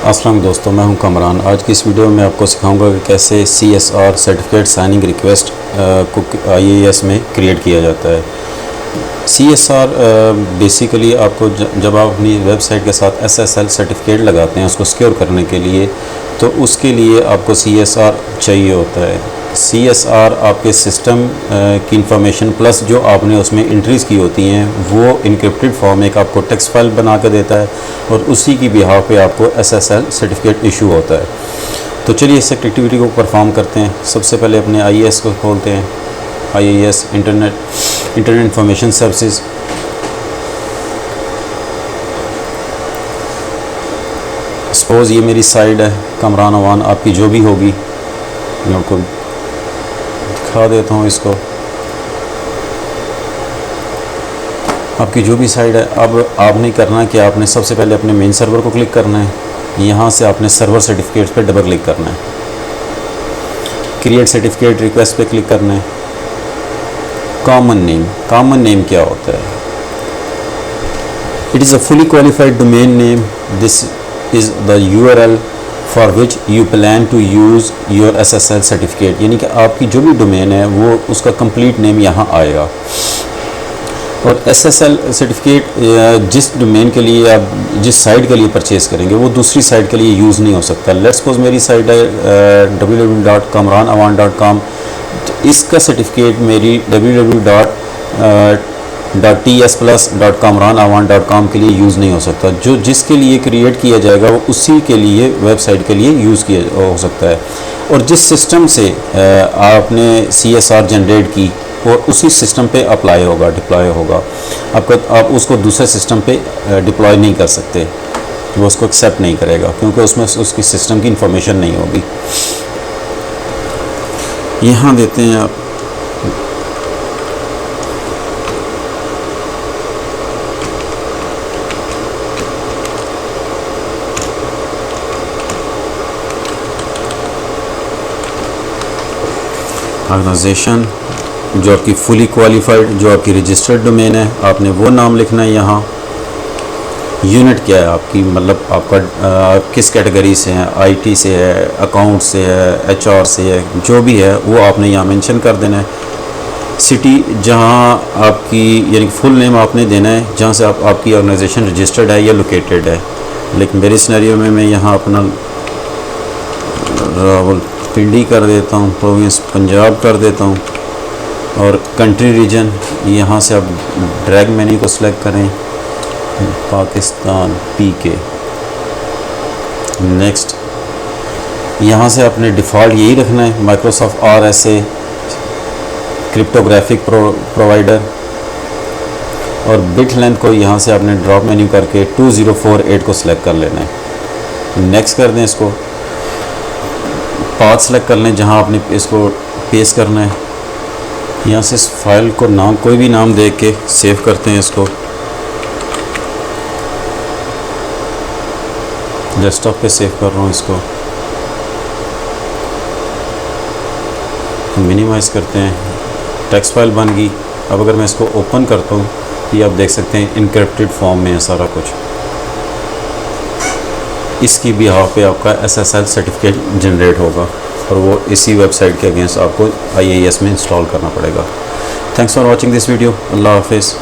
अस्सलाम दोस्तों, मैं हूं कमरान। आज की इस वीडियो में आपको सिखाऊंगा कि कैसे CSR सर्टिफिकेट साइनिंग रिक्वेस्ट को IAS में क्रिएट किया जाता है। CSR बेसिकली आपको जब आप अपनी वेबसाइट के साथ SSL सर्टिफिकेट लगाते हैं उसको सिक्योर करने के लिए, तो उसके लिए आपको CSR चाहिए होता है। CSR आपके सिस्टम की इंफॉर्मेशन प्लस जो आपने उसमें एंट्रीज़ की होती हैं वो इनक्रिप्टेड फॉर्म एक आपको टेक्स्ट फाइल बना कर देता है और उसी की बिहाफ पे आपको SSL सर्टिफिकेट इशू होता है। तो चलिए इस एक्टिविटी को परफॉर्म करते हैं। सबसे पहले अपने IAS को खोलते हैं। IAS internet information services. Suppose ये मेरी साइट है कमरान अवान, आपकी जो भी होगी मैं आपको दिखा देता हूँ इसको। आपकी जो भी साइट है, अब आपने करना है कि आपने सबसे पहले अपने मेन सर्वर को क्लिक करना है। यहाँ से आपने सर्वर सर्टिफिकेट्स पे डबल क्लिक करना है। क्रिएट सर्टिफिकेट रिक्वेस्ट पे क्लिक करना है। कॉमन नेम क्या होता है? It is a fully qualified domain name. This is the URL for which you plan to use your SSL certificate, यानी कि आपकी जो भी डोमेन है वो उसका कंप्लीट नेम यहाँ आएगा। और SSL सर्टिफिकेट जिस डोमेन के लिए आप जिस साइट के लिए परचेज़ करेंगे वो दूसरी साइट के लिए यूज़ नहीं हो सकता। लेट्स सपोज मेरी साइट है www.kamranawan.com, इसका सर्टिफिकेट मेरी www.ts+.kamranawan.com के लिए यूज़ नहीं हो सकता। जो जिसके लिए क्रिएट किया जाएगा वो उसी के लिए वेबसाइट के लिए यूज़ किया हो सकता है। और जिस सिस्टम से आपने CSR जनरेट की और उसी सिस्टम पे अप्लाई होगा, डिप्लॉय होगा। आप उसको दूसरे सिस्टम पे डिप्लॉय नहीं कर सकते, वो उसको एक्सेप्ट नहीं करेगा क्योंकि उसमें उसकी सिस्टम की इंफॉर्मेशन नहीं होगी। यहाँ देते हैं आप ऑर्गेनाइजेशन, जो आपकी फुली क्वालिफाइड, जो आपकी रजिस्टर्ड डोमेन है, आपने वो नाम लिखना है। यहाँ यूनिट क्या है आपकी, मतलब आपका किस कैटेगरी से है, IT से है, अकाउंट से है, HR से है, जो भी है वो आपने यहाँ मेंशन कर देना है। सिटी जहाँ आपकी यानी फुल नेम आपने देना है जहाँ से आपकी ऑर्गेनाइजेशन रजिस्टर्ड है या लोकेटेड है। लेकिन मेरे सिनेरियो में मैं यहाँ अपना रावलपिंडी कर देता हूँ, प्रोविंस पंजाब कर देता हूँ। और कंट्री रीजन यहाँ से आप ड्रैग मेन्यू को सिलेक्ट करें, पाकिस्तान PK। नेक्स्ट, यहाँ से आपने डिफ़ॉल्ट यही रखना है, माइक्रोसॉफ्ट RSA क्रिप्टोग्राफिक प्रोवाइडर। और बिट लेंथ को यहाँ से आपने ड्रॉप मेन्यू करके 2048 को सिलेक्ट कर लेना है। नेक्स्ट कर दें, इसको पाथ सेलेक्ट कर लें जहाँ आपने इसको पेस्ट करना है। यहाँ से इस फाइल को नाम कोई भी नाम दे के सेव करते हैं। इसको डेस्कटॉप पे सेव कर रहा हूँ। इसको मिनिमाइज़ करते हैं। टेक्स्ट फाइल बन गई। अब अगर मैं इसको ओपन करता हूँ ये आप देख सकते हैं इनक्रिप्टेड फॉर्म में है सारा कुछ। इसकी बिहाफ पे आपका SSL सर्टिफिकेट जनरेट होगा और वो इसी वेबसाइट के अगेंस्ट आपको IAS में इंस्टॉल करना पड़ेगा। Thanks for watching this video. अल्लाह हाफिज़।